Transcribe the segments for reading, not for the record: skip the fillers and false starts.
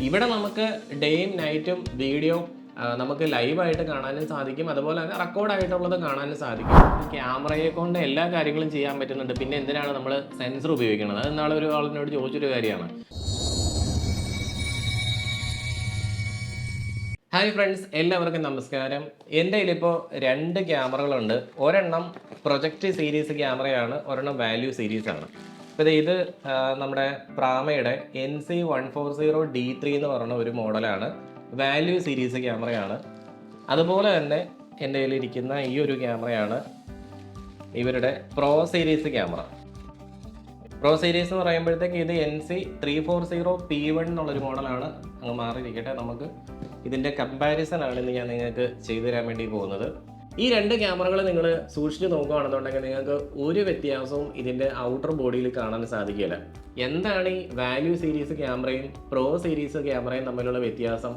ഇവിടെ നമുക്ക് ഡേയും നൈറ്റും വീഡിയോ നമുക്ക് ലൈവായിട്ട് കാണാനും സാധിക്കും, അതുപോലെ തന്നെ റെക്കോർഡായിട്ടുള്ളത് കാണാനും സാധിക്കും. ക്യാമറയെ കൊണ്ട് എല്ലാ കാര്യങ്ങളും ചെയ്യാൻ പറ്റുന്നുണ്ട്. പിന്നെ എന്തിനാണ് നമ്മൾ സെൻസർ ഉപയോഗിക്കുന്നത്? അത് നാളെ ഒരു ആളിനോട് ചോദിച്ചൊരു കാര്യമാണ്. ഹായ് ഫ്രണ്ട്സ്, എല്ലാവർക്കും നമസ്കാരം. എൻ്റെ കയ്യിലിപ്പോൾ 2 ക്യാമറകളുണ്ട്. ഒരെണ്ണം പ്രൊജക്റ്റ് സീരീസ് ക്യാമറയാണ്, ഒരെണ്ണം വാല്യൂ സീരീസാണ്. അപ്പോൾ ഇത് നമ്മുടെ പ്രാമയുടെ NC140D3 എന്ന് പറയുന്ന ഒരു മോഡലാണ്. വാല്യൂ സീരീസ് ക്യാമറയാണ്. അതുപോലെ തന്നെ എൻ്റെ കയ്യിലിരിക്കുന്ന ഈ ഒരു ക്യാമറയാണ് ഇവരുടെ pro series camera. Pro series എന്ന് പറയുമ്പോഴത്തേക്ക് ഇത് NC340P1 എന്നുള്ളൊരു മോഡലാണ്. അങ്ങ് മാറിയിരിക്കട്ടെ, നമുക്ക് ഇതിൻ്റെ കമ്പാരിസൺ ആണ് ഇന്ന് ഞാൻ നിങ്ങൾക്ക് ചെയ്തു തരാൻ വേണ്ടി പോകുന്നത്. ഈ 2 ക്യാമറകൾ നിങ്ങൾ സൂക്ഷിച്ച് നോക്കുകയാണെന്നുണ്ടെങ്കിൽ നിങ്ങൾക്ക് ഒരു വ്യത്യാസവും ഇതിൻ്റെ ഔട്ടർ ബോഡിയിൽ കാണാൻ സാധിക്കില്ല. എന്താണ് ഈ വാല്യൂ സീരീസ് ക്യാമറയും പ്രോ സീരീസ് ക്യാമറയും തമ്മിലുള്ള വ്യത്യാസം?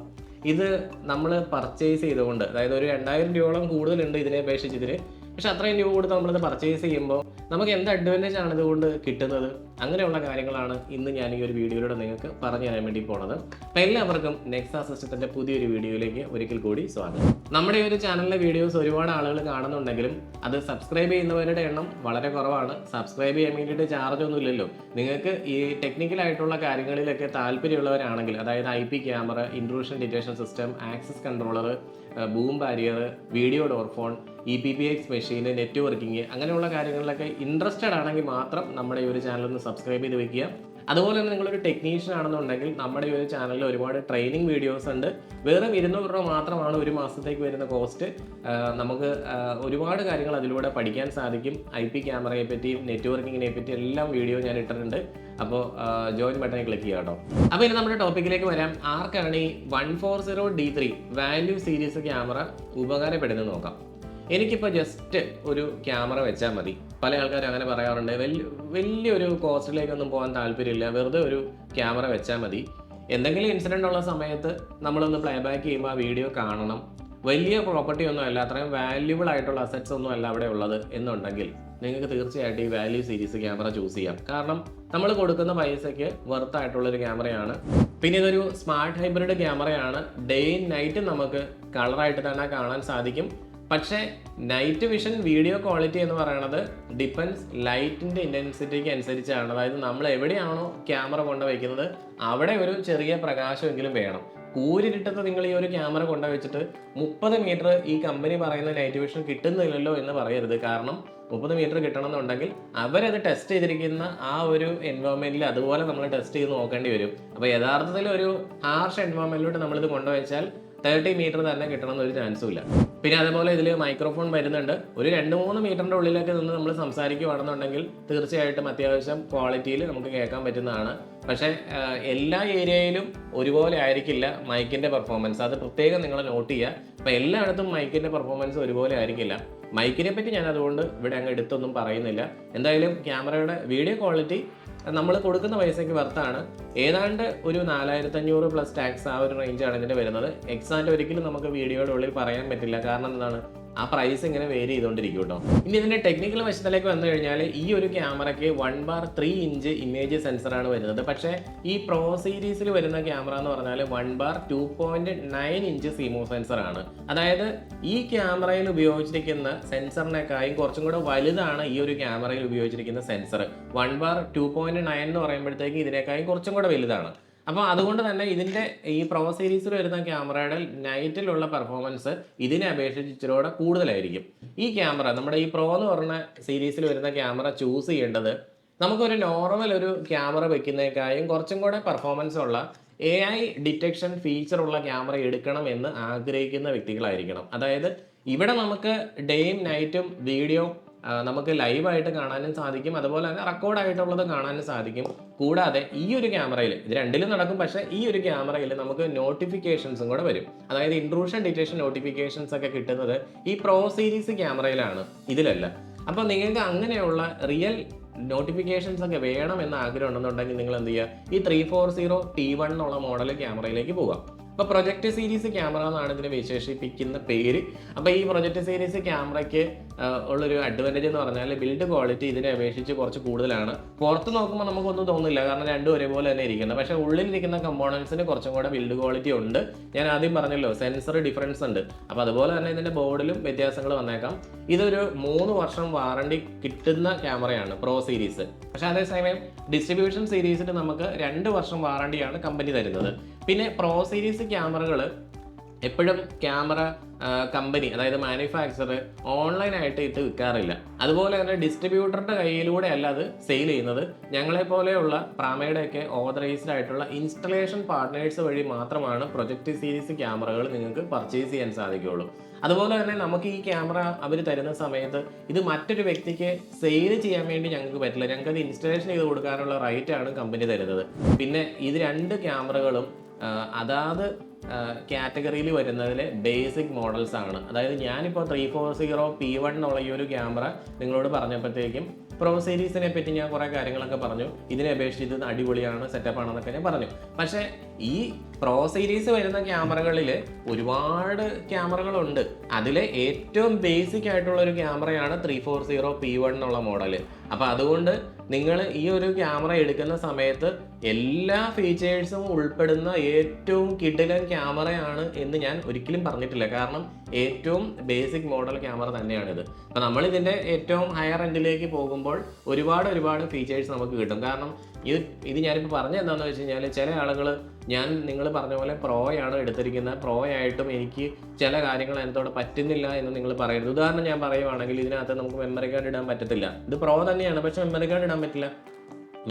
ഇത് നമ്മൾ പർച്ചേസ് ചെയ്തുകൊണ്ട്, അതായത് ഒരു 2000 രൂപയോളം കൂടുതലുണ്ട് ഇതിനെ അപേക്ഷിച്ച് പക്ഷെ അത്രയും രൂപ കൊടുത്ത് നമ്മളിത് പർച്ചേസ് ചെയ്യുമ്പോൾ നമുക്ക് എന്ത് അഡ്വാൻറ്റേജ് ആണ് ഇതുകൊണ്ട് കിട്ടുന്നത്? അങ്ങനെയുള്ള കാര്യങ്ങളാണ് ഇന്ന് ഞാൻ ഈ ഒരു വീഡിയോയിലൂടെ നിങ്ങൾക്ക് പറഞ്ഞു തരാൻ വേണ്ടി പോണത്. അപ്പോൾ എല്ലാവർക്കും നെക്സ സിസ്റ്റത്തിൻ്റെ പുതിയൊരു വീഡിയോയിലേക്ക് ഒരിക്കൽ കൂടി സ്വാഗതം. നമ്മുടെ ഈ ഒരു ചാനലിലെ വീഡിയോസ് ഒരുപാട് ആളുകൾ കാണുന്നുണ്ടെങ്കിലും അത് സബ്സ്ക്രൈബ് ചെയ്യുന്നവരുടെ എണ്ണം വളരെ കുറവാണ്. സബ്സ്ക്രൈബ് ചെയ്യാൻ വേണ്ടിയിട്ട് ചാർജ് ഒന്നും ഇല്ലല്ലോ. നിങ്ങൾക്ക് ഈ ടെക്നിക്കലായിട്ടുള്ള കാര്യങ്ങളിലൊക്കെ താല്പര്യമുള്ളവരാണെങ്കിൽ, അതായത് IP camera, intrusion detection system, access controller, boom barrier, video door phone, EPPX machine, networking, അങ്ങനെയുള്ള കാര്യങ്ങളിലൊക്കെ ഇൻട്രസ്റ്റഡ് ആണെങ്കിൽ മാത്രം നമ്മുടെ ഈ ഒരു ചാനൽ ഒന്ന് സബ്സ്ക്രൈബ് ചെയ്ത് വെക്കുക. അതുപോലെ തന്നെ നിങ്ങളൊരു ടെക്നീഷ്യൻ ആണെന്നുണ്ടെങ്കിൽ നമ്മുടെ ഈ ഒരു ചാനലിൽ ഒരുപാട് ട്രെയിനിങ് വീഡിയോസ് ഉണ്ട്. വെറും 200 രൂപ മാത്രമാണ് ഒരു മാസത്തേക്ക് വരുന്ന കോസ്റ്റ്. നമുക്ക് ഒരുപാട് കാര്യങ്ങൾ അതിലൂടെ പഠിക്കാൻ സാധിക്കും. IP ക്യാമറയെ പറ്റിയും നെറ്റ്വർക്കിങ്ങിനെ പറ്റി എല്ലാം വീഡിയോ ഞാൻ ഇട്ടിട്ടുണ്ട്. അപ്പോൾ ജോയിൻ ബട്ടണിൽ ക്ലിക്ക് ചെയ്യാം കേട്ടോ. അപ്പോൾ ഇനി നമ്മുടെ ടോപ്പിക്കിലേക്ക് വരാം. ആർക്കാണ് ഈ 140D3 വാല്യൂ സീരീസ് ക്യാമറ ഉപകാരപ്പെടുന്നത് നോക്കാം. എനിക്കിപ്പോൾ ജസ്റ്റ് ഒരു ക്യാമറ വെച്ചാൽ മതി. പല ആൾക്കാരും അങ്ങനെ പറയാറുണ്ട്, വലിയൊരു കോസ്റ്റിലേക്കൊന്നും പോകാൻ താല്പര്യമില്ല, വെറുതെ ഒരു ക്യാമറ വെച്ചാൽ മതി. എന്തെങ്കിലും ഇൻസിഡൻ്റ് ഉള്ള സമയത്ത് നമ്മളൊന്ന് പ്ലേ ബാക്ക് ചെയ്യുമ്പോൾ ആ വീഡിയോ കാണണം. വലിയ പ്രോപ്പർട്ടി ഒന്നും അല്ല, അത്രയും വാല്യുബിൾ ആയിട്ടുള്ള അസറ്റ്സ് ഒന്നും അല്ല അവിടെ ഉള്ളത് എന്നുണ്ടെങ്കിൽ നിങ്ങൾക്ക് തീർച്ചയായിട്ടും ഈ വാല്യൂ സീരീസ് ക്യാമറ ചൂസ് ചെയ്യാം. കാരണം നമ്മൾ കൊടുക്കുന്ന പൈസയ്ക്ക് വർത്ത് ആയിട്ടുള്ളൊരു ക്യാമറയാണ്. പിന്നെ ഇതൊരു സ്മാർട്ട് ഹൈബ്രിഡ് ക്യാമറയാണ്. ഡേ നൈറ്റ് നമുക്ക് കളറായിട്ട് തന്നെ കാണാൻ സാധിക്കും. പക്ഷേ നൈറ്റ് വിഷൻ വീഡിയോ ക്വാളിറ്റി എന്ന് പറയുന്നത് ഡിപ്പെൻസ് ലൈറ്റിൻ്റെ ഇൻറ്റൻസിറ്റിക്ക് അനുസരിച്ചാണ്. അതായത് നമ്മൾ എവിടെയാണോ ക്യാമറ കൊണ്ടുവയ്ക്കുന്നത് അവിടെ ഒരു ചെറിയ പ്രകാശമെങ്കിലും വേണം. കൂരിരുട്ടത്ത് നിങ്ങൾ ഈ ഒരു ക്യാമറ കൊണ്ടുവച്ചിട്ട് 30 മീറ്റർ ഈ കമ്പനി പറയുന്ന നൈറ്റ് വിഷൻ കിട്ടുന്നില്ലല്ലോ എന്ന് പറയരുത്. കാരണം 30 മീറ്റർ കിട്ടണമെന്നുണ്ടെങ്കിൽ അവരത് ടെസ്റ്റ് ചെയ്തിരിക്കുന്ന ആ ഒരു എൻവയോൺമെൻറ്റിൽ അതുപോലെ നമ്മൾ ടെസ്റ്റ് ചെയ്ത് നോക്കേണ്ടി വരും. അപ്പോൾ യഥാർത്ഥത്തിൽ ഒരു ഹാർഷ് എൻവയോൺമെൻറ്റിലോട്ട് നമ്മളിത് കൊണ്ടുവച്ചാൽ 30 മീറ്റർ തന്നെ കിട്ടണമെന്ന് ഒരു ചാൻസും ഇല്ല. പിന്നെ അതുപോലെ ഇതിൽ മൈക്രോഫോൺ വരുന്നുണ്ട്. ഒരു 2-3 മീറ്ററിൻ്റെ ഉള്ളിലൊക്കെ നിന്ന് നമ്മൾ സംസാരിക്കുകയാണെന്നുണ്ടെങ്കിൽ തീർച്ചയായിട്ടും അത്യാവശ്യം ക്വാളിറ്റിയിൽ നമുക്ക് കേൾക്കാൻ പറ്റുന്നതാണ്. പക്ഷേ എല്ലാ ഏരിയയിലും ഒരുപോലെ ആയിരിക്കില്ല മൈക്കിൻ്റെ പെർഫോമൻസ്. അത് പ്രത്യേകം നിങ്ങൾ നോട്ട് ചെയ്യുക. അപ്പോൾ എല്ലായിടത്തും മൈക്കിൻ്റെ പെർഫോമൻസ് ഒരുപോലെ ആയിരിക്കില്ല. മൈക്കിനെ പറ്റി ഞാൻ അതുകൊണ്ട് ഇവിടെ അങ്ങ് എടുത്തൊന്നും പറയുന്നില്ല. എന്തായാലും ക്യാമറയുടെ വീഡിയോ ക്വാളിറ്റി നമ്മൾ കൊടുക്കുന്ന പൈസയ്ക്ക് വർത്താണ്. ഏതാണ്ട് ഒരു 4500 പ്ലസ് ടാക്സ് ആ ഒരു റേഞ്ചാണ് ഇതിൻ്റെ വരുന്നത്. എക്സാക്റ്റ് ഒരിക്കലും നമുക്ക് വീഡിയോയുടെ ഉള്ളിൽ പറയാൻ പറ്റില്ല. കാരണം എന്താണ്, ആ പ്രൈസ് ഇങ്ങനെ വേരി ചെയ്തുകൊണ്ടിരിക്കും കേട്ടോ. ഇനി ഇതിൻ്റെ ടെക്നിക്കൽ വശത്തിലേക്ക് വന്നു കഴിഞ്ഞാൽ ഈ ഒരു ക്യാമറയ്ക്ക് 1/3 ഇഞ്ച് ഇമേജ് സെൻസറാണ് വരുന്നത്. പക്ഷേ ഈ പ്രോ സീരീസിൽ വരുന്ന ക്യാമറ എന്ന് പറഞ്ഞാൽ 1/2.9 ഇഞ്ച് CMOS സെൻസറാണ്. അതായത് ഈ ക്യാമറയിൽ ഉപയോഗിച്ചിരിക്കുന്ന സെൻസറിനേക്കാളും കുറച്ചും കൂടെ വലുതാണ് ഈ ഒരു ക്യാമറയിൽ ഉപയോഗിച്ചിരിക്കുന്ന സെൻസർ. 1/2.9 എന്ന് പറയുമ്പോഴത്തേക്ക് ഇതിനേക്കാളും കുറച്ചും കൂടെ വലുതാണ്. അപ്പോൾ അതുകൊണ്ട് തന്നെ ഇതിൻ്റെ ഈ പ്രോ സീരീസിൽ വരുന്ന ക്യാമറയുടെ നൈറ്റിലുള്ള പെർഫോമൻസ് ഇതിനെ അപേക്ഷിച്ച് ഇച്ചിരിയോടെ കൂടുതലായിരിക്കും. ഈ ക്യാമറ നമ്മുടെ ഈ പ്രോ എന്ന് പറഞ്ഞ സീരീസിൽ വരുന്ന ക്യാമറ ചൂസ് ചെയ്യേണ്ടത് നമുക്കൊരു നോർമൽ ഒരു ക്യാമറ വെക്കുന്നതിനേക്കാളും കുറച്ചും കൂടെ പെർഫോമൻസ് ഉള്ള AI ഡിറ്റക്ഷൻ ഫീച്ചറുള്ള ക്യാമറ എടുക്കണം എന്ന് ആഗ്രഹിക്കുന്ന വ്യക്തികളായിരിക്കണം. അതായത് ഇവിടെ നമുക്ക് ഡേയും നൈറ്റും വീഡിയോ നമുക്ക് ലൈവായിട്ട് കാണാനും സാധിക്കും, അതുപോലെ തന്നെ റെക്കോർഡായിട്ടുള്ളത് കാണാനും സാധിക്കും. കൂടാതെ ഈ ഒരു ക്യാമറയിൽ ഇത് രണ്ടിലും നടക്കും. പക്ഷേ ഈ ഒരു ക്യാമറയിൽ നമുക്ക് നോട്ടിഫിക്കേഷൻസും കൂടെ വരും. അതായത് ഇൻട്രൂഷൻ ഡിറ്റക്ഷൻ നോട്ടിഫിക്കേഷൻസ് ഒക്കെ കിട്ടുന്നത് ഈ പ്രോ സീരീസ് ക്യാമറയിലാണ്, ഇതിലല്ല. അപ്പോൾ നിങ്ങൾക്ക് അങ്ങനെയുള്ള റിയൽ നോട്ടിഫിക്കേഷൻസ് ഒക്കെ വേണം എന്ന ആഗ്രഹം ഉണ്ടെന്നുണ്ടെങ്കിൽ നിങ്ങൾ എന്ത് ചെയ്യുക, ഈ 340T1 എന്നുള്ള മോഡൽ ക്യാമറയിലേക്ക് പോകാം. അപ്പോൾ പ്രൊജക്റ്റ് സീരീസ് ക്യാമറ എന്നാണ് ഇതിനെ വിശേഷിപ്പിക്കുന്ന പേര്. അപ്പോൾ ഈ പ്രൊജക്റ്റ് സീരീസ് ക്യാമറയ്ക്ക് ഉള്ളൊരു അഡ്വാൻറ്റേജ് എന്ന് പറഞ്ഞാൽ ബിൽഡ് ക്വാളിറ്റി ഇതിനെ അപേക്ഷിച്ച് കുറച്ച് കൂടുതലാണ്. പുറത്ത് നോക്കുമ്പോൾ നമുക്കൊന്നും തോന്നില്ല, കാരണം രണ്ടും ഒരേപോലെ തന്നെ ഇരിക്കുന്നത്. പക്ഷേ ഉള്ളിലിരിക്കുന്ന കമ്പോണൻസിന് കുറച്ചും കൂടെ ബിൽഡ് ക്വാളിറ്റി ഉണ്ട്. ഞാൻ ആദ്യം പറഞ്ഞല്ലോ സെൻസർ ഡിഫറൻസ് ഉണ്ട്. അപ്പോൾ അതുപോലെ തന്നെ ഇതിൻ്റെ ബോർഡിലും വ്യത്യാസങ്ങൾ വന്നേക്കാം. ഇതൊരു 3 വർഷം വാറണ്ടി കിട്ടുന്ന ക്യാമറയാണ് പ്രോ സീരീസ്. പക്ഷേ അതേസമയം ഡിസ്ട്രിബ്യൂഷൻ സീരീസിന് നമുക്ക് 2 വർഷം വാറണ്ടിയാണ് കമ്പനി തരുന്നത്. പിന്നെ പ്രോ സീരീസ് ക്യാമറകൾ എപ്പോഴും ക്യാമറ കമ്പനി, അതായത് മാനുഫാക്ചർ ഓൺലൈനായിട്ട് ഇട്ട് വിൽക്കാറില്ല. അതുപോലെ തന്നെ ഡിസ്ട്രിബ്യൂട്ടറുടെ കയ്യിലൂടെ അല്ല അത് സെയിൽ ചെയ്യുന്നത്. ഞങ്ങളെപ്പോലെയുള്ള പ്രാമയുടെയൊക്കെ ഓതറൈസ്ഡ് ആയിട്ടുള്ള ഇൻസ്റ്റലേഷൻ പാർട്ട്നേഴ്സ് വഴി മാത്രമാണ് പ്രൊജക്റ്റ് സീരീസ് ക്യാമറകൾ നിങ്ങൾക്ക് പർച്ചേസ് ചെയ്യാൻ സാധിക്കുകയുള്ളൂ. അതുപോലെ തന്നെ നമുക്ക് ഈ ക്യാമറ അവർ തരുന്ന സമയത്ത് ഇത് മറ്റൊരു വ്യക്തിക്ക് സെയിൽ ചെയ്യാൻ വേണ്ടി ഞങ്ങൾക്ക് പറ്റില്ല. ഞങ്ങൾക്കത് ഇൻസ്റ്റലേഷൻ ചെയ്ത് കൊടുക്കാനുള്ള റൈറ്റാണ് കമ്പനി തരുന്നത്. പിന്നെ ഇത് 2 ക്യാമറകളും അതാത് കാറ്റഗറിയിൽ വരുന്നതിലെ ബേസിക് മോഡൽസ് ആണ്. അതായത് ഞാനിപ്പോൾ 340 P1 എന്നുള്ള ഈ ഒരു ക്യാമറ നിങ്ങളോട് പറഞ്ഞപ്പോഴത്തേക്കും പ്രോ സീരീസിനെ പറ്റി ഞാൻ കുറേ കാര്യങ്ങളൊക്കെ പറഞ്ഞു. ഇതിനെ അപേക്ഷിച്ച് ഇത് അടിപൊളിയാണ്, സെറ്റപ്പ് ആണെന്നൊക്കെ ഞാൻ പറഞ്ഞു. പക്ഷേ ഈ പ്രോ സീരീസ് വരുന്ന ക്യാമറകളിൽ ഒരുപാട് ക്യാമറകളുണ്ട്. അതിലെ ഏറ്റവും ബേസിക് ആയിട്ടുള്ള ഒരു ക്യാമറയാണ് 340 P1 എന്നുള്ള മോഡൽ. അപ്പോൾ അതുകൊണ്ട് നിങ്ങൾ ഈ ഒരു ക്യാമറ എടുക്കുന്ന സമയത്ത് എല്ലാ ഫീച്ചേഴ്സും ഉൾപ്പെടുന്ന ഏറ്റവും കിടിലൻ ക്യാമറയാണ് എന്ന് ഞാൻ ഒരിക്കലും പറഞ്ഞിട്ടില്ല. കാരണം ഏറ്റവും ബേസിക് മോഡൽ ക്യാമറ തന്നെയാണിത്. അപ്പോൾ നമ്മളിതിൻ്റെ ഏറ്റവും ഹയർ എൻഡിലേക്ക് പോകുമ്പോൾ ഒരുപാട് ഫീച്ചേഴ്സ് നമുക്ക് കിട്ടും. കാരണം ഇത് ഞാനിപ്പോൾ പറഞ്ഞത് എന്താണെന്ന് വെച്ച് കഴിഞ്ഞാൽ, ചില ആളുകൾ നിങ്ങൾ പറഞ്ഞ പോലെ പ്രോയാണ് എടുത്തിരിക്കുന്നത്, പ്രോ ആയിട്ടും എനിക്ക് ചില കാര്യങ്ങൾ എന്നോട് പറ്റുന്നില്ല എന്ന് നിങ്ങൾ പറയരുത്. ഉദാഹരണം ഞാൻ പറയുവാണെങ്കിൽ, ഇതിനകത്ത് നമുക്ക് മെമ്മറി കാർഡ് ഇടാൻ പറ്റത്തില്ല. ഇത് പ്രോ തന്നെയാണ്, പക്ഷേ മെമ്മറി കാർഡ് ഇടാൻ പറ്റില്ല.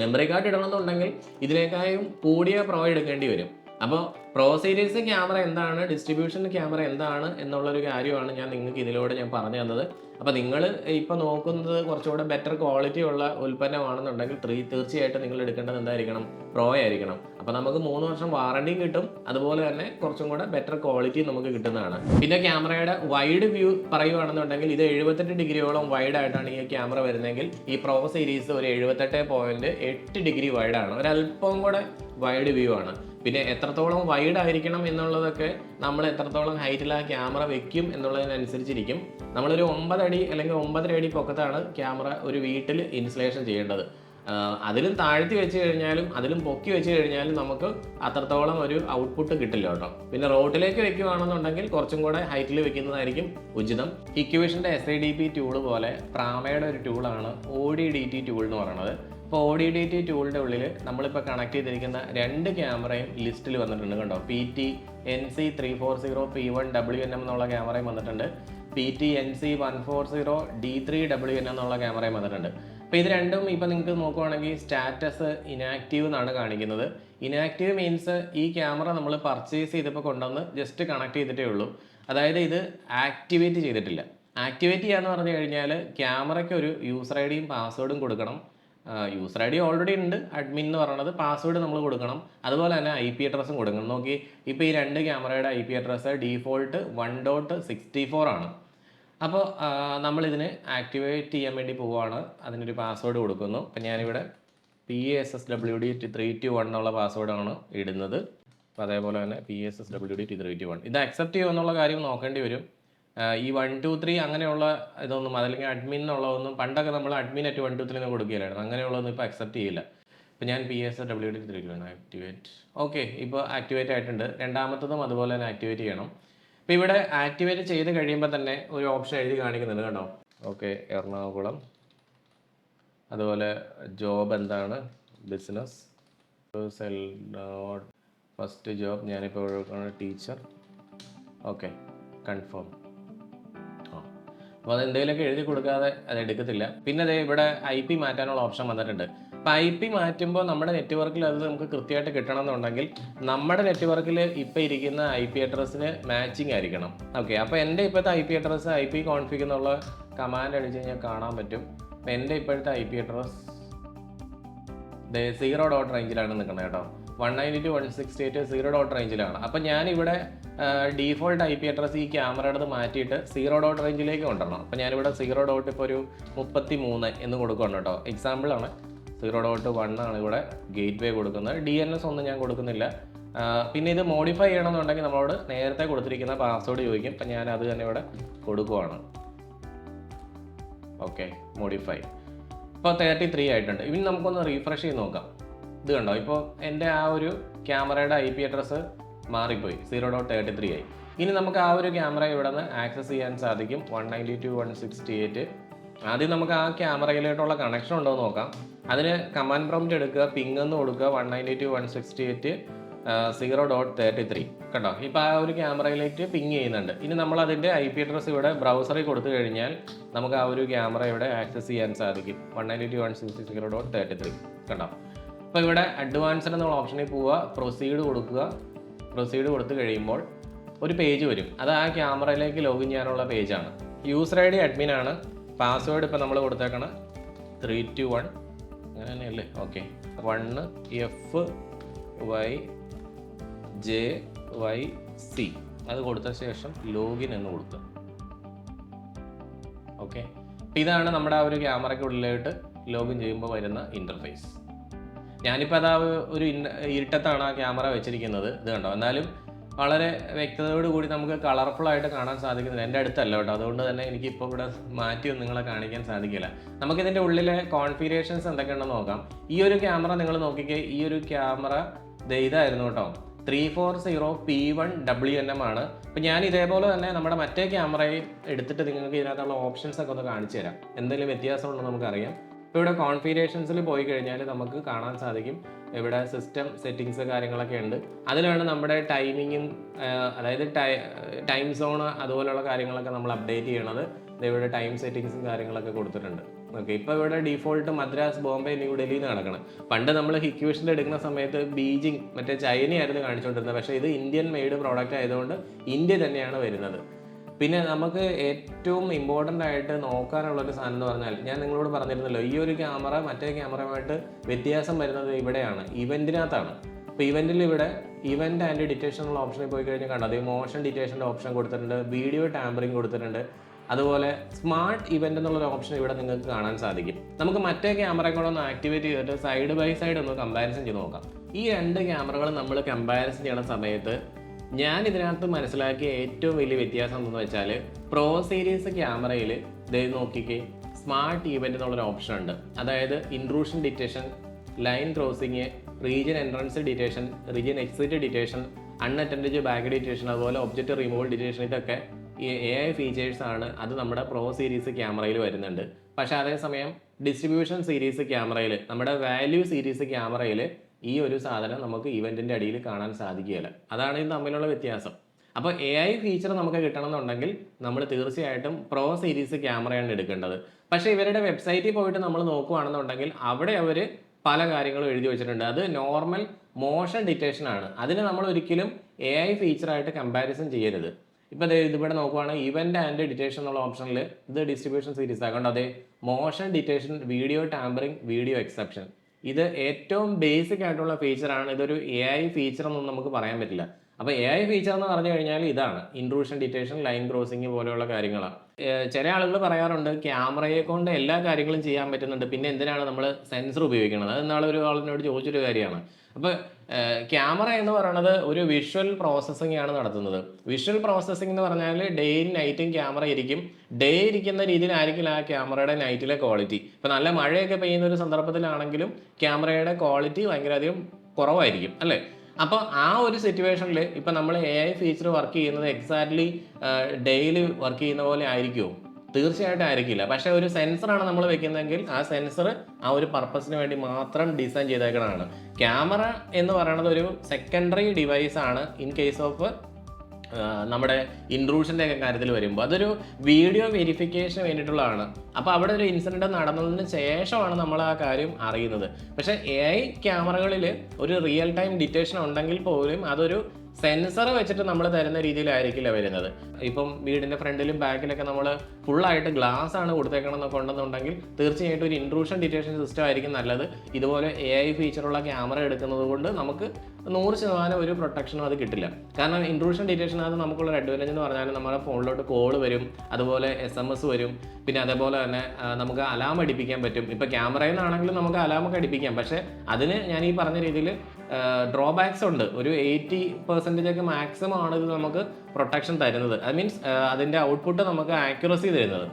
മെമ്മറി കാർഡ് ഇടണമെന്നുണ്ടെങ്കിൽ ഇതിനേക്കാളും കൂടിയ പ്രോ എടുക്കേണ്ടി വരും. അപ്പോൾ പ്രോ സീരീസ് ക്യാമറ എന്താണ്, ഡിസ്ട്രിബ്യൂഷൻ ക്യാമറ എന്താണ് എന്നുള്ളൊരു കാര്യമാണ് ഞാൻ നിങ്ങൾക്ക് ഇതിലൂടെ ഞാൻ പറഞ്ഞു തന്നത്. അപ്പോൾ നിങ്ങൾ ഇപ്പോൾ നോക്കുന്നത് കുറച്ചുകൂടെ ബെറ്റർ ക്വാളിറ്റി ഉള്ള ഉൽപ്പന്നമാണെന്നുണ്ടെങ്കിൽ തീർച്ചയായിട്ടും നിങ്ങൾ എടുക്കേണ്ടത് എന്തായിരിക്കണം, പ്രോ ആയിരിക്കണം. അപ്പോൾ നമുക്ക് 3 വർഷം വാറണ്ടിയും കിട്ടും, അതുപോലെ തന്നെ കുറച്ചും കൂടെ ബെറ്റർ ക്വാളിറ്റി നമുക്ക് കിട്ടുന്നതാണ്. പിന്നെ ക്യാമറയുടെ വൈഡ് വ്യൂ പറയുകയാണെന്നുണ്ടെങ്കിൽ ഇത് 78 ഡിഗ്രിയോളം വൈഡ് ആയിട്ടാണ് ഈ ക്യാമറ വരുന്നതെങ്കിൽ ഈ പ്രോ സീരീസ് ഒരു 78.8 ഡിഗ്രി വൈഡാണ്, ഒരല്പം കൂടെ വൈഡ് വ്യൂ ആണ്. പിന്നെ എത്രത്തോളം വൈഡ് ആയിരിക്കണം എന്നുള്ളതൊക്കെ നമ്മൾ എത്രത്തോളം ഹൈറ്റിൽ ആ ക്യാമറ വെക്കും എന്നുള്ളതിനനുസരിച്ചിരിക്കും. നമ്മളൊരു 9 അടി അല്ലെങ്കിൽ 9.5 അടി പൊക്കത്താണ് ക്യാമറ ഒരു വീട്ടിൽ ഇൻസ്റ്റലേഷൻ ചെയ്യേണ്ടത്. അതിലും താഴ്ത്തി വെച്ച് കഴിഞ്ഞാലും അതിലും പൊക്കി വെച്ച് കഴിഞ്ഞാലും നമുക്ക് അത്രത്തോളം ഒരു ഔട്ട്പുട്ട് കിട്ടില്ല കേട്ടോ. പിന്നെ റോഡിലേക്ക് വെക്കുകയാണെന്നുണ്ടെങ്കിൽ കുറച്ചും കൂടെ ഹൈറ്റിൽ വെക്കുന്നതായിരിക്കും ഉചിതം. ഇക്വേഷൻ്റെ SIDP ടൂള് പോലെ പ്രാമയുടെ ഒരു ടൂളാണ് ODDT ടൂൾ എന്ന് പറയുന്നത്. ഇപ്പോൾ ODDT ടൂളിൻ്റെ ഉള്ളിൽ നമ്മളിപ്പോൾ കണക്ട് ചെയ്തിരിക്കുന്ന 2 ക്യാമറയും ലിസ്റ്റിൽ വന്നിട്ടുണ്ട് കണ്ടോ. PT NC 340 P1 WNM എന്നുള്ള ക്യാമറയും വന്നിട്ടുണ്ട്. PT NC 140 D3 WNM എന്നുള്ള ക്യാമറയും വന്നിട്ടുണ്ട്. അപ്പോൾ ഇത് രണ്ടും ഇപ്പോൾ നിങ്ങൾക്ക് നോക്കുവാണെങ്കിൽ സ്റ്റാറ്റസ് ഇനാക്റ്റീവ് എന്നാണ് കാണിക്കുന്നത്. ഇനാക്റ്റീവ് മീൻസ് ഈ ക്യാമറ നമ്മൾ പർച്ചേസ് ചെയ്തപ്പോൾ കൊണ്ടുവന്ന് ജസ്റ്റ് കണക്ട് ചെയ്തിട്ടേ ഉള്ളൂ. അതായത് ഇത് ആക്ടിവേറ്റ് ചെയ്തിട്ടില്ല. ആക്ടിവേറ്റ് ചെയ്യാന്ന് പറഞ്ഞു കഴിഞ്ഞാൽ ക്യാമറയ്ക്ക് ഒരു യൂസർ ഐഡിയും പാസ്വേഡും കൊടുക്കണം. യൂസർ ഐ ഡി ഓൾറെഡി ഉണ്ട്, അഡ്മിൻ എന്ന് പറയുന്നത്, പാസ്വേഡ് നമ്മൾ കൊടുക്കണം. അതുപോലെ തന്നെ IP അഡ്രസ്സും കൊടുക്കണം. നോക്കി ഇപ്പോൾ ഈ 2 ക്യാമറയുടെ IP അഡ്രസ്സ് ഡീഫോൾട്ട് 1.64 ആണ്. അപ്പോൾ നമ്മളിതിന് ആക്ടിവേറ്റ് ചെയ്യാൻ വേണ്ടി പോവുകയാണ്. അതിനൊരു പാസ്വേഡ് കൊടുക്കുന്നു. അപ്പം ഞാനിവിടെ PSSWD321 എന്നുള്ള പാസ്വേഡാണ് ഇടുന്നത്. അപ്പോൾ അതേപോലെ തന്നെ PSSWD321 ഇത് അക്സെപ്റ്റ് ചെയ്യുമെന്നുള്ള കാര്യം നോക്കേണ്ടി വരും. ഈ 1 2 3 അങ്ങനെയുള്ള ഇതൊന്നും, അതല്ലെങ്കിൽ അഡ്മിൻ എന്നുള്ളതൊന്നും പണ്ടൊക്കെ നമ്മൾ അഡ്മിൻ അറ്റ് 1 2 3 എന്ന് കൊടുക്കുകയില്ലായിരുന്നു. അങ്ങനെയുള്ളതൊന്നും ഇപ്പോൾ അക്സെപ്റ്റ് ചെയ്യില്ല. ഇപ്പോൾ ഞാൻ PSSWD321 ആക്ടിവേറ്റ്, ഓക്കെ, ഇപ്പോൾ ആക്ടിവേറ്റ് ആയിട്ടുണ്ട്. രണ്ടാമത്തതും അതുപോലെ തന്നെ ആക്ടിവേറ്റ് ചെയ്യണം. ഇപ്പോൾ ഇവിടെ ആക്ടിവേറ്റ് ചെയ്ത് കഴിയുമ്പോൾ തന്നെ ഒരു ഓപ്ഷൻ എഴുതി കാണിക്കുന്നുണ്ട് കേട്ടോ. ഓക്കെ, എറണാകുളം, അതുപോലെ ജോബ് എന്താണ്, ബിസിനസ്, ഫസ്റ്റ് ജോബ് ഞാനിപ്പോൾ ടീച്ചർ, ഓക്കെ, കൺഫേം. അപ്പോൾ അത് എന്തെങ്കിലുമൊക്കെ എഴുതി കൊടുക്കാതെ അത് എടുക്കത്തില്ല. പിന്നെ അത് ഇവിടെ IP മാറ്റാനുള്ള ഓപ്ഷൻ വന്നിട്ടുണ്ട്. അപ്പോൾ IP മാറ്റുമ്പോൾ നമ്മുടെ നെറ്റ്വർക്കിൽ അത് നമുക്ക് കൃത്യമായിട്ട് കിട്ടണമെന്നുണ്ടെങ്കിൽ നമ്മുടെ നെറ്റ്വർക്കിൽ ഇപ്പോൾ ഇരിക്കുന്ന IP അഡ്രസ്സിന് മാച്ചിങ് ആയിരിക്കണം. ഓക്കെ, അപ്പോൾ എൻ്റെ ഇപ്പോഴത്തെ IP അഡ്രസ്സ് IP കോൺഫിഗ് എന്നുള്ള കമാൻഡ് അടിച്ച് കഴിഞ്ഞാൽ കാണാൻ പറ്റും. അപ്പോൾ എൻ്റെ ഇപ്പോഴത്തെ IP അഡ്രസ് 0 റേഞ്ചിലാണ് നിൽക്കുന്നത് കേട്ടോ. 192.168 0 റേഞ്ചിലാണ്. അപ്പം ഞാനിവിടെ ഡീഫോൾട്ട് IP അഡ്രസ്സ് ഈ ക്യാമറയുടെ മാറ്റിയിട്ട് 0 റേഞ്ചിലേക്ക് കൊണ്ടുവരണം. അപ്പം ഞാനിവിടെ 0 ഇപ്പോൾ ഒരു 33 എന്ന് കൊടുക്കണം കേട്ടോ. എക്സാമ്പിൾ ആണ്. 0.1 ആണ് ഇവിടെ ഗേറ്റ് വേ കൊടുക്കുന്നത്. DNS ഒന്നും ഞാൻ കൊടുക്കുന്നില്ല. പിന്നെ ഇത് മോഡിഫൈ ചെയ്യണമെന്നുണ്ടെങ്കിൽ നമ്മളോട് നേരത്തെ കൊടുത്തിരിക്കുന്ന പാസ്വേഡ് ചോദിക്കും. അപ്പം ഞാൻ അത് തന്നെ ഇവിടെ കൊടുക്കുവാണ്. Okay, modify. ഇപ്പോൾ 33 ആയിട്ടുണ്ട്. ഇനി നമുക്കൊന്ന് റീഫ്രഷ് ചെയ്ത് നോക്കാം. ഇത് കണ്ടോ, ഇപ്പോൾ എൻ്റെ ആ ഒരു ക്യാമറയുടെ IP അഡ്രസ്സ് മാറിപ്പോയി, 0.33 ആയി. ഇനി നമുക്ക് ആ ഒരു ക്യാമറ ഇവിടെ നിന്ന് ആക്സസ് ചെയ്യാൻ സാധിക്കും. 192.168. ആദ്യം നമുക്ക് ആ ക്യാമറയിലോട്ടുള്ള കണക്ഷൻ ഉണ്ടോ എന്ന് നോക്കാം. അതിന് കമാൻഡ് പ്രോംപ്റ്റ് എടുക്കുക, പിങ് എന്ന് കൊടുക്കുക, 192.168.0.33. കണ്ടോ, ഇപ്പോൾ ആ ഒരു ക്യാമറയിലേക്ക് പിങ് ചെയ്യുന്നുണ്ട്. ഇനി നമ്മൾ അതിൻ്റെ IP അഡ്രസ്സ് ഇവിടെ ബ്രൗസറിൽ കൊടുത്തു കഴിഞ്ഞാൽ നമുക്ക് ആ ഒരു ക്യാമറ ഇവിടെ ആക്സസ് ചെയ്യാൻ സാധിക്കും. 192.168.0.33. കണ്ടോ, അപ്പോൾ ഇവിടെ അഡ്വാൻസ്ഡ് എന്നുള്ള ഓപ്ഷനിൽ പോവുക, പ്രൊസീഡ് കൊടുക്കുക. പ്രൊസീഡ് കൊടുത്തു കഴിയുമ്പോൾ ഒരു പേജ് വരും. അത് ആ ക്യാമറയിലേക്ക് ലോഗിൻ ചെയ്യാനുള്ള പേജാണ്. യൂസർ ID അഡ്മിൻ ആണ്. പാസ്വേഡ് ഇപ്പോൾ നമ്മൾ കൊടുത്തേക്കണം 321 അങ്ങനെ തന്നെയല്ലേ? ഓക്കെ, 1FYJYC അത് കൊടുത്ത ശേഷം ലോഗിൻ എന്ന് കൊടുക്കുക. ഓക്കെ, ഇതാണ് നമ്മുടെ ആ ഒരു ക്യാമറയ്ക്കുള്ളിലായിട്ട് ലോഗിൻ ചെയ്യുമ്പോൾ വരുന്ന ഇൻ്റർഫേസ്. ഞാനിപ്പോൾ അതാ ഒരു ഇരുട്ടത്താണ് ആ ക്യാമറ വെച്ചിരിക്കുന്നത്. ഇത് കണ്ടോ, എന്നാലും വളരെ വ്യക്തതയോട് കൂടി നമുക്ക് കളർഫുള്ളായിട്ട് കാണാൻ സാധിക്കുന്നില്ല. എൻ്റെ അടുത്തല്ല കേട്ടോ, അതുകൊണ്ട് തന്നെ എനിക്കിപ്പോൾ ഇവിടെ മാറ്റിയൊന്നും നിങ്ങളെ കാണിക്കാൻ സാധിക്കില്ല. നമുക്കിതിൻ്റെ ഉള്ളിലെ കോൺഫിഗറേഷൻസ് എന്തൊക്കെയുണ്ടെന്ന് നോക്കാം. ഈ ഒരു ക്യാമറ നിങ്ങൾ നോക്കിക്കേ, ഈ ഒരു ക്യാമറ ഇതായിരുന്നു കേട്ടോ, 340p1WNM ആണ്. അപ്പോൾ ഞാൻ ഇതേപോലെ തന്നെ നമ്മുടെ മറ്റേ ക്യാമറയും എടുത്തിട്ട് നിങ്ങൾക്ക് ഇതിനകത്തുള്ള ഓപ്ഷൻസ് ഒക്കെ ഒന്ന് കാണിച്ചു തരാം. എന്തെങ്കിലും വ്യത്യാസമുണ്ടെന്ന് നമുക്കറിയാം. ഇപ്പോൾ ഇവിടെ കോൺഫിഗറേഷൻസിൽ പോയി കഴിഞ്ഞാൽ നമുക്ക് കാണാൻ സാധിക്കും ഇവിടെ സിസ്റ്റം സെറ്റിങ്സ് കാര്യങ്ങളൊക്കെ ഉണ്ട്. അതിലാണ് നമ്മുടെ ടൈമിങ്ങും അതായത് ടൈം സോൺ അതുപോലെയുള്ള കാര്യങ്ങളൊക്കെ നമ്മൾ അപ്ഡേറ്റ് ചെയ്യണത്. ഇവിടെ ടൈം സെറ്റിങ്സും കാര്യങ്ങളൊക്കെ കൊടുത്തിട്ടുണ്ട്. ഓക്കെ, ഇപ്പോൾ ഇവിടെ ഡീഫോൾട്ട് മദ്രാസ്, ബോംബെ, ന്യൂഡൽഹിയിൽ നടക്കണം. പണ്ട് നമ്മൾ ഹിക്യൂഷനിൽ എടുക്കുന്ന സമയത്ത് ബീജിംഗ് മറ്റേ ചൈനയായിരുന്നു കാണിച്ചുകൊണ്ടിരുന്നത്. പക്ഷേ ഇത് ഇന്ത്യൻ മെയ്ഡ് പ്രോഡക്റ്റ് ആയതുകൊണ്ട് ഇന്ത്യ തന്നെയാണ് വരുന്നത്. പിന്നെ നമുക്ക് ഏറ്റവും ഇമ്പോർട്ടൻ്റ് ആയിട്ട് നോക്കാനുള്ളൊരു സാധനം എന്ന് പറഞ്ഞാൽ, ഞാൻ നിങ്ങളോട് പറഞ്ഞിരുന്നല്ലോ, ഈ ഒരു ക്യാമറ മറ്റേ ക്യാമറയുമായിട്ട് വ്യത്യാസം വരുന്നത് ഇവിടെയാണ്, ഇവൻറ്റിനകത്താണ്. അപ്പോൾ ഇവൻറ്റിൽ ഇവിടെ ഇവൻറ്റ് ആൻഡ് ഡിറ്റക്ഷൻ എന്നുള്ള ഓപ്ഷനിൽ പോയി കഴിഞ്ഞാൽ കണ്ടോ, അതേ മോഷൻ ഡിറ്റക്ഷൻ്റെ ഓപ്ഷൻ കൊടുത്തിട്ടുണ്ട്, വീഡിയോ ടാമ്പറിങ് കൊടുത്തിട്ടുണ്ട്. അതുപോലെ സ്മാർട്ട് ഇവൻ്റ് എന്നുള്ളൊരു ഓപ്ഷൻ ഇവിടെ നിങ്ങൾക്ക് കാണാൻ സാധിക്കും. നമുക്ക് മറ്റേ ക്യാമറയും കൂടെ ഒന്ന് ആക്ടിവേറ്റ് ചെയ്തിട്ട് സൈഡ് ബൈ സൈഡ് ഒന്ന് കമ്പാരിസൺ ചെയ്ത് നോക്കാം. ഈ രണ്ട് ക്യാമറകൾ നമ്മൾ കമ്പാരിസൺ ചെയ്യുന്ന സമയത്ത് ഞാൻ ഇതിനകത്ത് മനസ്സിലാക്കിയ ഏറ്റവും വലിയ വ്യത്യാസം എന്തെന്ന് വെച്ചാൽ, പ്രോ സീരീസ് ക്യാമറയിൽ നോക്കിക്കേ സ്മാർട്ട് ഈവൻ്റ് എന്നുള്ളൊരു ഓപ്ഷൻ ഉണ്ട്. അതായത് intrusion detection, line crossing, region entrance detection, region exit detection, unattended bag detection, അതുപോലെ ഒബ്ജക്റ്റ് റിമൂവൽ ഡിറ്റക്ഷൻ, ഇതൊക്കെ ഈ AI ഫീച്ചേഴ്സ് ആണ്. അത് നമ്മുടെ പ്രോ സീരീസ് ക്യാമറയിൽ വരുന്നുണ്ട്. പക്ഷേ അതേസമയം ഡിസ്ട്രിബ്യൂഷൻ സീരീസ് ക്യാമറയിൽ, നമ്മുടെ വാല്യൂ സീരീസ് ക്യാമറയിൽ ഈ ഒരു സാധനം നമുക്ക് ഇവൻറ്റിൻ്റെ അടിയിൽ കാണാൻ സാധിക്കുകയില്ല. അതാണ് ഇത് തമ്മിലുള്ള വ്യത്യാസം. അപ്പോൾ AI ഫീച്ചർ നമുക്ക് കിട്ടണമെന്നുണ്ടെങ്കിൽ നമ്മൾ തീർച്ചയായിട്ടും പ്രോ സീരീസ് ക്യാമറയാണ് എടുക്കേണ്ടത്. പക്ഷേ ഇവരുടെ വെബ്സൈറ്റിൽ പോയിട്ട് നമ്മൾ നോക്കുകയാണെന്നുണ്ടെങ്കിൽ അവിടെ അവർ പല കാര്യങ്ങളും എഴുതി വെച്ചിട്ടുണ്ട്. അത് നോർമൽ മോഷൻ ഡിറ്റക്ഷൻ ആണ്. അതിന് നമ്മൾ ഒരിക്കലും AI ഫീച്ചറായിട്ട് കമ്പാരിസൺ ചെയ്യരുത്. ഇപ്പോൾ ഇതിവിടെ നോക്കുവാണെങ്കിൽ ഇവൻ്റ് ആൻഡ് ഡിറ്റക്ഷൻ എന്നുള്ള ഓപ്ഷനിൽ ഇത് ഡിസ്ട്രിബ്യൂഷൻ സീരീസ് ആയതുകൊണ്ട് അതെ motion detection, video tampering, video exception, ഇത് ഏറ്റവും ബേസിക് ആയിട്ടുള്ള ഫീച്ചറാണ്. ഇതൊരു AI ഫീച്ചർ എന്നൊന്നും നമുക്ക് പറയാൻ പറ്റില്ല. അപ്പോൾ AI ഫീച്ചർ എന്ന് പറഞ്ഞു കഴിഞ്ഞാൽ ഇതാണ് ഇൻട്രൂഷൻ ഡിറ്റക്ഷൻ, ലൈൻ ക്രോസിങ് പോലെയുള്ള കാര്യങ്ങളാണ്. ചില ആളുകൾ പറയാറുണ്ട് ക്യാമറയെ കൊണ്ട് എല്ലാ കാര്യങ്ങളും ചെയ്യാൻ പറ്റുന്നുണ്ട്, പിന്നെ എന്തിനാണ് നമ്മൾ സെൻസർ ഉപയോഗിക്കുന്നത്? അത് നാളെ ഒരു ആളിനോട് ചോദിച്ചൊരു കാര്യമാണ്. അപ്പോൾ ക്യാമറ എന്ന് പറയുന്നത് ഒരു വിഷ്വൽ പ്രോസസ്സിംഗ് ആണ് നടത്തുന്നത്. വിഷ്വൽ പ്രോസസ്സിംഗ് എന്ന് പറഞ്ഞാൽ ഡേയും നൈറ്റും ക്യാമറ ഇരിക്കും. ഡേ ഇരിക്കുന്ന രീതിയിലായിരിക്കില്ല ആ ക്യാമറയുടെ നൈറ്റിലെ ക്വാളിറ്റി. ഇപ്പോൾ നല്ല മഴയൊക്കെ പെയ്യുന്ന ഒരു സന്ദർഭത്തിലാണെങ്കിലും ക്യാമറയുടെ ക്വാളിറ്റി ഭയങ്കരധികം കുറവായിരിക്കും അല്ലേ? അപ്പോൾ ആ ഒരു സിറ്റുവേഷനിൽ ഇപ്പം നമ്മൾ AI ഫീച്ചർ വർക്ക് ചെയ്യുന്നത് എക്സാക്ട്ലി ഡെയിലി വർക്ക് ചെയ്യുന്ന പോലെ ആയിരിക്കുമോ? തീർച്ചയായിട്ടും ആയിരിക്കില്ല. പക്ഷേ ഒരു സെൻസറാണ് നമ്മൾ വെക്കുന്നതെങ്കിൽ ആ സെൻസർ ആ ഒരു പർപ്പസിന് വേണ്ടി മാത്രം ഡിസൈൻ ചെയ്തേക്കുന്നതാണ്. ക്യാമറ എന്ന് പറയുന്നത് ഒരു സെക്കൻഡറി ഡിവൈസ് ആണ് ഇൻ കേസ് ഓഫ് നമ്മുടെ ഇൻട്രൂഷൻ്റെ ഒക്കെ കാര്യത്തിൽ വരുമ്പോൾ. അതൊരു വീഡിയോ വെരിഫിക്കേഷന് വേണ്ടിയിട്ടുള്ളതാണ്. അപ്പോൾ അവിടെ ഒരു ഇൻസിഡൻറ്റ് നടന്നതിന് ശേഷമാണ് നമ്മൾ ആ കാര്യം അറിയുന്നത്. പക്ഷേ AI ക്യാമറകളിൽ ഒരു റിയൽ ടൈം ഡിറ്റക്ഷൻ ഉണ്ടെങ്കിൽ പോലും അതൊരു സെൻസർ വെച്ചിട്ട് നമ്മൾ തരുന്ന രീതിയിലായിരിക്കില്ല വരുന്നത്. ഇപ്പം വീടിൻ്റെ ഫ്രണ്ടിലും ബാക്കിലൊക്കെ നമ്മൾ ഫുള്ളായിട്ട് ഗ്ലാസ് ആണ് കൊടുത്തേക്കണമെന്നൊക്കെ ഉണ്ടെന്നുണ്ടെങ്കിൽ തീർച്ചയായിട്ടും ഒരു ഇൻട്രൂഷൻ ഡിറ്റക്ഷൻ സിസ്റ്റം ആയിരിക്കും നല്ലത്. ഇതുപോലെ AI ഫീച്ചറുള്ള ക്യാമറ എടുക്കുന്നത് കൊണ്ട് നമുക്ക് 100% ഒരു പ്രൊട്ടക്ഷനും അത് കിട്ടില്ല. കാരണം ഇൻട്രൂഷൻ ഡിറ്റക്ഷനകത്ത് നമുക്കുള്ളൊരു അഡ്വാൻറ്റേജ് എന്ന് പറഞ്ഞാൽ നമ്മുടെ ഫോണിലോട്ട് കോൾ വരും, അതുപോലെ SMS വരും, പിന്നെ അതേപോലെ തന്നെ നമുക്ക് അലാം അടിപ്പിക്കാൻ പറ്റും. ഇപ്പോൾ ക്യാമറയിൽ നിന്നാണെങ്കിലും നമുക്ക് അലാമൊക്കെ അടിപ്പിക്കാം. പക്ഷേ അതിന് ഞാൻ ഈ പറഞ്ഞ രീതിയിൽ ഡ്രോബാക്സ് ഉണ്ട്. ഒരു 80% ഒക്കെ മാക്സിമം ആണ് ഇത് നമുക്ക് പ്രൊട്ടക്ഷൻ തരുന്നത്. അത് മീൻസ് അതിൻ്റെ ഔട്ട്പുട്ട് നമുക്ക് ആക്യുറസി തരുന്നത്.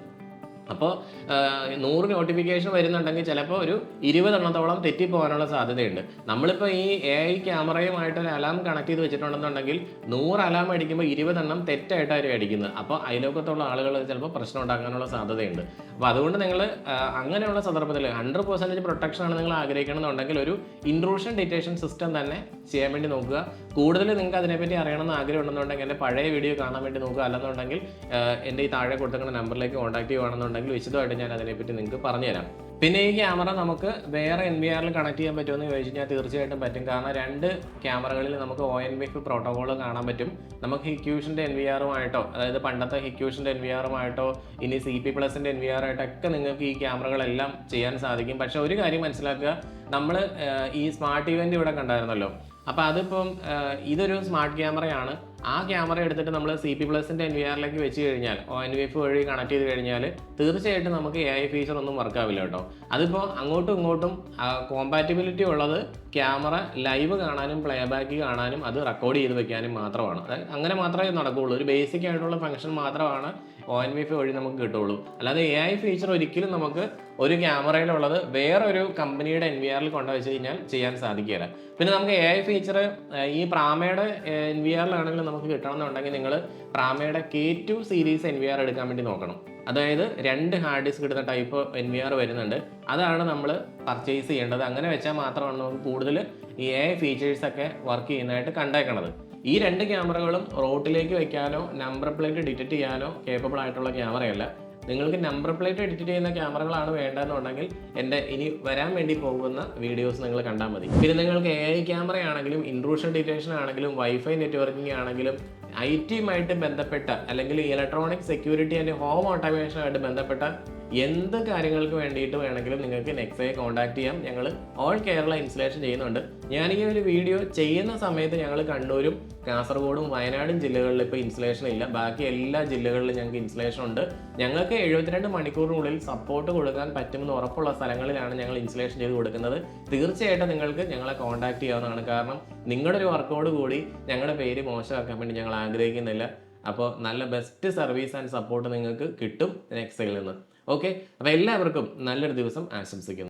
അപ്പോൾ 100 നോട്ടിഫിക്കേഷൻ വരുന്നുണ്ടെങ്കിൽ ചിലപ്പോൾ ഒരു 20 എണ്ണത്തോളം തെറ്റിപ്പോകാനുള്ള സാധ്യതയുണ്ട്. നമ്മളിപ്പോൾ ഈ AI ക്യാമറയുമായിട്ട് ഒരു അലാം കണക്ട് ചെയ്ത് വെച്ചിട്ടുണ്ടെന്നുണ്ടെങ്കിൽ 100 അലാം അടിക്കുമ്പോൾ 20 എണ്ണം തെറ്റായിട്ടായിരിക്കും അടിക്കുന്നത്. അപ്പോൾ അയലോക്കത്തുള്ള ആളുകൾ ചിലപ്പോൾ പ്രശ്നം ഉണ്ടാക്കാനുള്ള സാധ്യതയുണ്ട്. അപ്പോൾ അതുകൊണ്ട് നിങ്ങൾ അങ്ങനെയുള്ള സന്ദർഭത്തിൽ 100% പ്രൊട്ടക്ഷനാണ് നിങ്ങൾ ആഗ്രഹിക്കണമെന്നുണ്ടെങ്കിൽ ഒരു ഇൻട്രൂഷൻ ഡിറ്റക്ഷൻ സിസ്റ്റം തന്നെ ചെയ്യാൻ വേണ്ടി നോക്കുക. കൂടുതൽ നിങ്ങൾക്ക് അതിനെപ്പറ്റി അറിയണമെന്ന് ആഗ്രഹം ഉണ്ടെന്നുണ്ടെങ്കിൽ എൻ്റെ പഴയ വീഡിയോ കാണാൻ വേണ്ടി നോക്കുക. അല്ലെന്നുണ്ടെങ്കിൽ എൻ്റെ ഈ താഴെ കൊടുത്തിരിക്കുന്ന നമ്പറിലേക്ക് കോൺടാക്ട് ചെയ്യുകയാണെന്നുണ്ടെങ്കിൽ വിശദമായിട്ട് ഞാൻ അതിനെപ്പറ്റി നിങ്ങൾക്ക് പറഞ്ഞുതരാം. പിന്നെ ഈ ക്യാമറ നമുക്ക് വേറെ NVR കണക്ട് ചെയ്യാൻ പറ്റുമെന്ന് ചോദിച്ചു കഴിഞ്ഞാൽ തീർച്ചയായിട്ടും പറ്റും. കാരണം 2 ക്യാമറകളിൽ നമുക്ക് ONVF പ്രോട്ടോകോൾ കാണാൻ പറ്റും. നമുക്ക് ഹിക്യൂഷൻ്റെ NVR-ഉമായിട്ടോ, അതായത് പണ്ടത്തെ ഹിക്യൂഷൻ്റെ NVR-ഉമായിട്ടോ ഇനി CP+ൻ്റെ NVR ആയിട്ടൊക്കെ നിങ്ങൾക്ക് ഈ ക്യാമറകളെല്ലാം ചെയ്യാൻ സാധിക്കും. പക്ഷേ ഒരു കാര്യം മനസ്സിലാക്കുക, നമ്മൾ ഈ സ്മാർട്ട് ഇവൻ്റ് ഇവിടെ കണ്ടായിരുന്നല്ലോ. അപ്പോൾ അതിപ്പം ഇതൊരു സ്മാർട്ട് ക്യാമറയാണ്. ആ ക്യാമറ എടുത്തിട്ട് നമ്മൾ CP+ൻ്റെ NVR-ലേക്ക് വെച്ച് കഴിഞ്ഞാൽ ONVF വഴി കണക്ട് ചെയ്ത് കഴിഞ്ഞാൽ തീർച്ചയായിട്ടും നമുക്ക് AI ഫീച്ചർ ഒന്നും വർക്കാവില്ല കേട്ടോ. അതിപ്പോൾ അങ്ങോട്ടും ഇങ്ങോട്ടും കോമ്പാറ്റിബിലിറ്റി ഉള്ളത് ക്യാമറ ലൈവ് കാണാനും പ്ലേബാക്ക് കാണാനും അത് റെക്കോർഡ് ചെയ്ത് വെക്കാനും മാത്രമാണ്. അങ്ങനെ മാത്രമേ നടക്കുകയുള്ളൂ. ഒരു ബേസിക് ആയിട്ടുള്ള ഫംഗ്ഷൻ മാത്രമാണ് ONVF വഴി നമുക്ക് കിട്ടുള്ളൂ. അല്ലാതെ AI ഫീച്ചർ ഒരിക്കലും നമുക്ക് ഒരു ക്യാമറയിലുള്ളത് വേറൊരു കമ്പനിയുടെ NVR-ൽ കൊണ്ടുവച്ച് കഴിഞ്ഞാൽ ചെയ്യാൻ സാധിക്കില്ല. പിന്നെ നമുക്ക് AI ഫീച്ചർ ഈ പ്രാമയുടെ NVR-ലാണെങ്കിലും നമുക്ക് കിട്ടണമെന്നുണ്ടെങ്കിൽ നിങ്ങൾ പ്രാമയുടെ K2 സീരീസ് NVR എടുക്കാൻ വേണ്ടി നോക്കണം. അതായത് 2 ഹാർഡ് ഡിസ്ക് ഇടുന്ന ടൈപ്പ് NVR വരുന്നുണ്ട്. അതാണ് നമ്മൾ പർച്ചേസ് ചെയ്യേണ്ടത്. അങ്ങനെ വെച്ചാൽ മാത്രമാണ് നമുക്ക് കൂടുതൽ ഈ AI ഫീച്ചേഴ്സൊക്കെ വർക്ക് ചെയ്യുന്നതായിട്ട് കണ്ടേക്കണത്. ഈ 2 ക്യാമറകളും റോട്ടിലേക്ക് വയ്ക്കാനോ നമ്പർ പ്ലേറ്റ് ഡിറ്റക്ട് ചെയ്യാനോ കേപ്പബിൾ ആയിട്ടുള്ള ക്യാമറയല്ല. നിങ്ങൾക്ക് നമ്പർ പ്ലേറ്റ് എഡിറ്റ് ചെയ്യുന്ന ക്യാമറകളാണ് വേണ്ടതെന്നുണ്ടെങ്കിൽ എൻ്റെ ഇനി വരാൻ വേണ്ടി പോകുന്ന വീഡിയോസ് നിങ്ങൾ കണ്ടാൽ മതി. പിന്നെ നിങ്ങൾക്ക് AI ക്യാമറയാണെങ്കിലും ഇൻട്രൂഷൻ ഡിറ്റക്ഷൻ ആണെങ്കിലും വൈഫൈ നെറ്റ്വർക്കിംഗ് ആണെങ്കിലും IT-യുമായിട്ട് ബന്ധപ്പെട്ട അല്ലെങ്കിൽ ഇലക്ട്രോണിക് സെക്യൂരിറ്റി ആൻഡ് ഹോം ഓട്ടോമേഷനുമായിട്ട് ബന്ധപ്പെട്ട എന്ത് കാര്യങ്ങൾക്ക് വേണ്ടിയിട്ട് വേണമെങ്കിലും നിങ്ങൾക്ക് നെക്സയെ കോൺടാക്ട് ചെയ്യാം. ഞങ്ങൾ ഓൾ കേരള ഇൻസ്റ്റലേഷൻ ചെയ്യുന്നുണ്ട്. ഞാൻ ഈ ഒരു വീഡിയോ ചെയ്യുന്ന സമയത്ത് ഞങ്ങൾ കണ്ണൂരും കാസർഗോഡും വയനാടും ജില്ലകളിൽ ഇപ്പോൾ ഇൻസ്റ്റലേഷൻ ഇല്ല. ബാക്കി എല്ലാ ജില്ലകളിലും ഞങ്ങൾക്ക് ഇൻസ്റ്റലേഷൻ ഉണ്ട്. ഞങ്ങൾക്ക് 72 മണിക്കൂറിനുള്ളിൽ സപ്പോർട്ട് കൊടുക്കാൻ പറ്റുമെന്ന് ഉറപ്പുള്ള സ്ഥലങ്ങളിലാണ് ഞങ്ങൾ ഇൻസ്റ്റലേഷൻ ചെയ്ത് കൊടുക്കുന്നത്. തീർച്ചയായിട്ടും നിങ്ങൾക്ക് ഞങ്ങളെ കോൺടാക്ട് ചെയ്യാവുന്നതാണ്. കാരണം നിങ്ങളുടെ ഒരു വർക്കോട് കൂടി ഞങ്ങളുടെ പേര് മോശമാക്കാൻ വേണ്ടി ഞങ്ങൾ ആഗ്രഹിക്കുന്നില്ല. അപ്പോൾ നല്ല ബെസ്റ്റ് സർവീസ് ആൻഡ് സപ്പോർട്ട് നിങ്ങൾക്ക് കിട്ടും നെക്സയിൽ നിന്ന്. ഓക്കെ, അപ്പോൾ എല്ലാവർക്കും നല്ലൊരു ദിവസം ആശംസിക്കുന്നു.